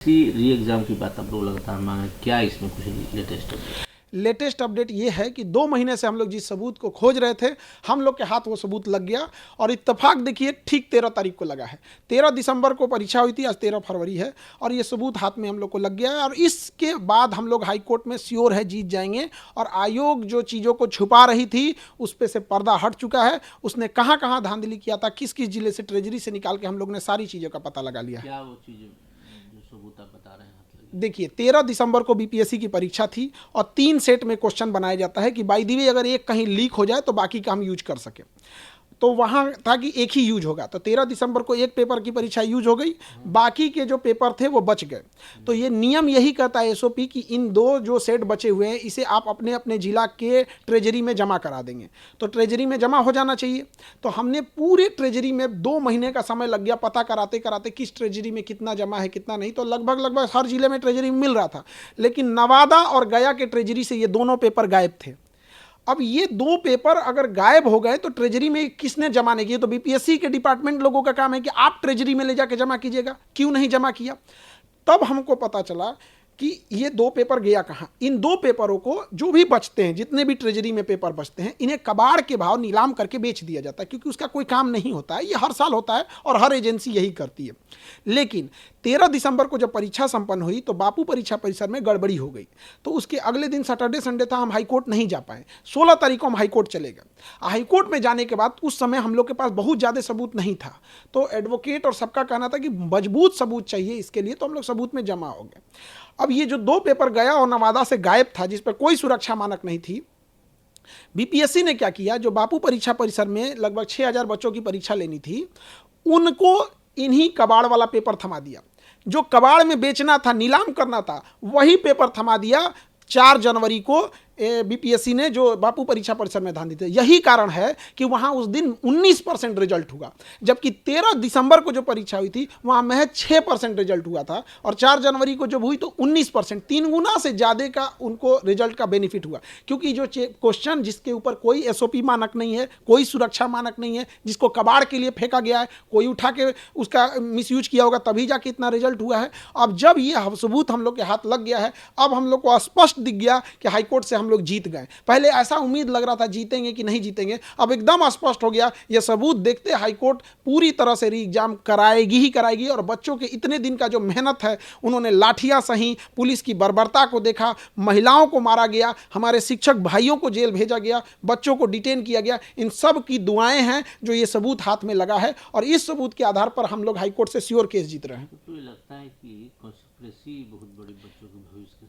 री एग्ज़ाम की बात आप लोग लगातार मांग रहे हैं, क्या इसमें कुछ लेटेस्ट अपडेट? लेटेस्ट अपडेट ये है कि 2 महीने से हम लोग जिस सबूत को खोज रहे थे, हम लोग के हाथ वो सबूत लग गया और इत्तेफाक देखिए ठीक 13 तारीख को लगा है। 13 दिसंबर को परीक्षा हुई थी, आज 13 फरवरी है और ये सबूत हाथ में हम लोग को लग गया है और इसके बाद हम लोग हाई कोर्ट में श्योर है जीत जाएंगे। और आयोग जो चीज़ों को छुपा रही थी उस पर से पर्दा हट चुका है। उसने कहाँ कहाँ धांधली किया था, किस किस जिले से ट्रेजरी से निकाल के हम लोग ने सारी चीज़ों का पता लगा लिया है। क्या वो चीज़ जो सबूत आप बता रहे हैं हाथ लगी? देखिए 13 दिसंबर को बीपीएससी की परीक्षा थी और 3 सेट में क्वेश्चन बनाया जाता है कि बाय द वे अगर एक कहीं लीक हो जाए तो बाकी का हम यूज कर सकें। तो वहाँ था कि एक ही यूज होगा, तो 13 दिसंबर को एक पेपर की परीक्षा यूज हो गई, बाकी के जो पेपर थे वो बच गए। तो ये नियम यही कहता है एसओपी कि इन 2 जो सेट बचे हुए हैं इसे आप अपने अपने जिला के ट्रेजरी में जमा करा देंगे। तो ट्रेजरी में जमा हो जाना चाहिए। तो हमने पूरे ट्रेजरी में 2 महीने का समय लग गया पता कराते कराते किस ट्रेजरी में कितना जमा है कितना नहीं। तो लगभग हर जिले में ट्रेजरी मिल रहा था, लेकिन नवादा और गया के ट्रेजरी से ये दोनों पेपर गायब थे। अब ये 2 पेपर अगर गायब हो गए तो ट्रेजरी में किसने जमा नहीं किए? तो बीपीएससी के डिपार्टमेंट लोगों का काम है कि आप ट्रेजरी में ले जाके जमा कीजिएगा, क्यों नहीं जमा किया? तब हमको पता चला कि ये 2 पेपर गया कहाँ। इन 2 पेपरों को जो भी बचते हैं, जितने भी ट्रेजरी में पेपर बचते हैं, इन्हें कबाड़ के भाव नीलाम करके बेच दिया जाता है, क्योंकि उसका कोई काम नहीं होता है। ये हर साल होता है और हर एजेंसी यही करती है। लेकिन 13 दिसंबर को जब परीक्षा संपन्न हुई तो बापू परीक्षा परिसर में गड़बड़ी हो गई। तो उसके अगले दिन सैटरडे संडे था, हम हाईकोर्ट नहीं जा पाए। 16 तारीख को हम हाईकोर्ट चले गए। हाईकोर्ट में जाने के बाद उस समय हम लोग के पास बहुत ज़्यादा सबूत नहीं था, तो एडवोकेट और सबका कहना था कि मजबूत सबूत चाहिए इसके लिए, तो हम लोग सबूत में जमा हो गए। अब ये जो 2 पेपर गया और नवादा से गायब था, जिस पर कोई सुरक्षा मानक नहीं थी, बीपीएससी ने क्या किया, जो बापू परीक्षा परिसर में लगभग 6000 बच्चों की परीक्षा लेनी थी, उनको इन्हीं कबाड़ वाला पेपर थमा दिया। जो कबाड़ में बेचना था, नीलाम करना था, वही पेपर थमा दिया। 4 जनवरी को बीपीएससी ने जो बापू परीक्षा परिसर में धांधली थी। यही कारण है कि वहाँ उस दिन 19% रिजल्ट हुआ, जबकि 13 दिसंबर को जो परीक्षा हुई थी वहाँ महज 6% रिजल्ट हुआ था और 4 जनवरी को जब हुई तो 19%, 3 गुना से ज़्यादा का उनको रिजल्ट का बेनिफिट हुआ। क्योंकि जो क्वेश्चन जिसके ऊपर कोई एसओपी मानक नहीं है, कोई सुरक्षा मानक नहीं है, जिसको कबाड़ के लिए फेंका गया है, कोई उठा के उसका मिसयूज किया होगा तभी जाके इतना रिजल्ट हुआ है। अब जब ये सबूत हम लोग के हाथ लग गया है, अब हम लोग को स्पष्ट दिख गया कि हाईकोर्ट से हम लोग जीत गए। पहले ऐसा उम्मीद लग रहा था जीतेंगे कि नहीं जीतेंगे, अब एकदम स्पष्ट हो गया। यह सबूत देखते हाईकोर्ट पूरी तरह से री एग्जाम कराएगी ही कराएगी। और बच्चों के इतने दिन का जो मेहनत है, उन्होंने लाठियां सही, पुलिस की बर्बरता को देखा, महिलाओं को मारा गया, हमारे शिक्षक भाइयों को जेल भेजा गया, बच्चों को डिटेन किया गया, इन सब की दुआएं हैं जो ये सबूत हाथ में लगा है। और इस सबूत के आधार पर हम लोग हाईकोर्ट से श्योर केस जीत रहे हैं। तो लगता है कि कॉन्स्पिरेसी बहुत बड़ी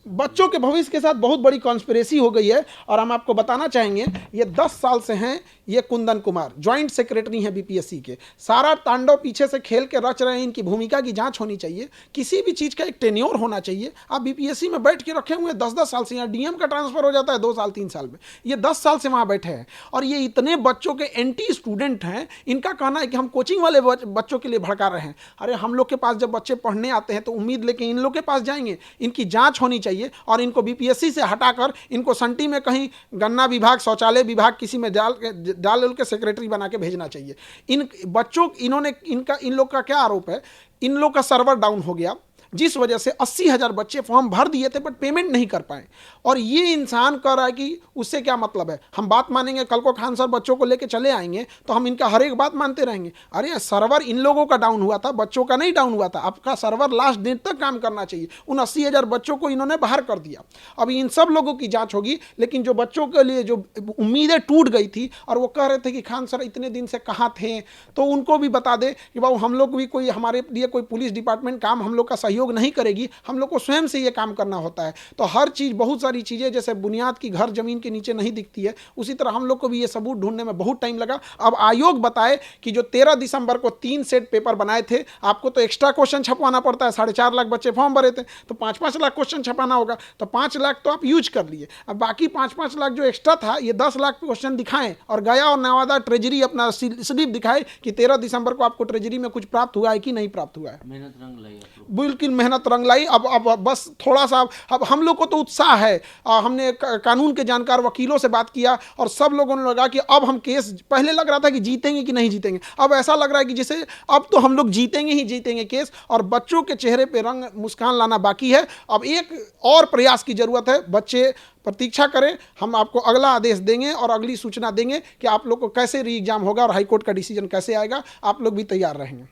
बच्चों के भविष्य के साथ बहुत बड़ी कॉन्स्पिरेसी हो गई है। और हम आपको बताना चाहेंगे, ये 10 साल से हैं। ये कुंदन कुमार ज्वाइंट सेक्रेटरी हैं बीपीएससी के, सारा तांडव पीछे से खेल के रच रहे हैं। इनकी भूमिका की जांच होनी चाहिए, किसी भी चीज़ का एक टेन्योर होना चाहिए। आप बीपीएससी में बैठ के रखे हुए हैं 10-10 साल से, यहाँ डीएम का ट्रांसफर हो जाता है 2 साल 3 साल में, ये 10 साल से वहाँ बैठे हैं। और ये इतने बच्चों के एंटी स्टूडेंट हैं। इनका कहना है कि हम कोचिंग वाले बच्चों के लिए भड़का रहे हैं। अरे हम लोग के पास जब बच्चे पढ़ने आते हैं तो उम्मीद लेके इन लोग के पास जाएंगे। इनकी जांच होनी चाहिए और इनको बीपीएससी से हटाकर इनको संटी में कहीं गन्ना विभाग, शौचालय विभाग किसी में डाल के सेक्रेटरी बना के भेजना चाहिए। इन बच्चों इन लोग का क्या आरोप है, इन लोग का सर्वर डाउन हो गया, जिस वजह से 80,000 बच्चे फॉर्म भर दिए थे बट पेमेंट नहीं कर पाए। और ये इंसान कह रहा है कि उससे क्या मतलब है, हम बात मानेंगे, कल को खान सर बच्चों को लेके चले आएंगे तो हम इनका हर एक बात मानते रहेंगे। अरे सर्वर इन लोगों का डाउन हुआ था, बच्चों का नहीं डाउन हुआ था। आपका सर्वर लास्ट दिन तक काम करना चाहिए। उन 80,000 बच्चों को इन्होंने बाहर कर दिया। अब इन सब लोगों की जाँच होगी, लेकिन जो बच्चों के लिए जो उम्मीदें टूट गई थी और वो कह रहे थे कि खान सर इतने दिन से कहाँ थे, तो उनको भी बता दे कि बाबू हम लोग भी कोई, हमारे लिए कोई पुलिस डिपार्टमेंट काम हम लोग का सहयोग नहीं करेगी, हम लोग को स्वयं से ये काम करना होता है। तो हर चीज़, बहुत सारी चीज़ें जैसे बुनियाद की घर जमीन के नीचे नहीं दिखती है, उसी तरह हम लोग को भी ये सबूत ढूंढने में बहुत टाइम लगा। अब आयोग बताए कि जो 13 दिसंबर को 3 सेट पेपर बनाए थे, आपको तो एक्स्ट्रा क्वेश्चन छपवाना पड़ता है। 4.5 लाख बच्चे फॉर्म भरे थे तो 5-5 लाख क्वेश्चन छपाना होगा। तो 5 लाख तो आप यूज कर लिए, अब बाकी 5-5 लाख जो एक्स्ट्रा था, ये 10 लाख क्वेश्चन दिखाएं और गया और नवादा ट्रेजरी अपना स्लिप दिखाए कि 13 दिसंबर को आपको ट्रेजरी में कुछ प्राप्त हुआ है कि नहीं प्राप्त हुआ है। मेहनत रंग लाई। बिल्कुल मेहनत रंग लाई। अब बस थोड़ा सा, अब हम लोग को तो उत्साह है। हमने कानून के जानकार वकीलों से बात किया और सब लोगों ने लगा कि अब हम केस, पहले लग रहा था कि जीतेंगे कि नहीं जीतेंगे, अब ऐसा लग रहा है कि जैसे अब तो हम लोग जीतेंगे ही जीतेंगे केस। और बच्चों के चेहरे पे रंग मुस्कान लाना बाकी है। अब एक और प्रयास की जरूरत है। बच्चे प्रतीक्षा करें, हम आपको अगला आदेश देंगे और अगली सूचना देंगे कि आप लोग को कैसे री एग्जाम होगा और हाईकोर्ट का डिसीजन कैसे आएगा। आप लोग भी तैयार रहेंगे।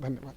धन्यवाद।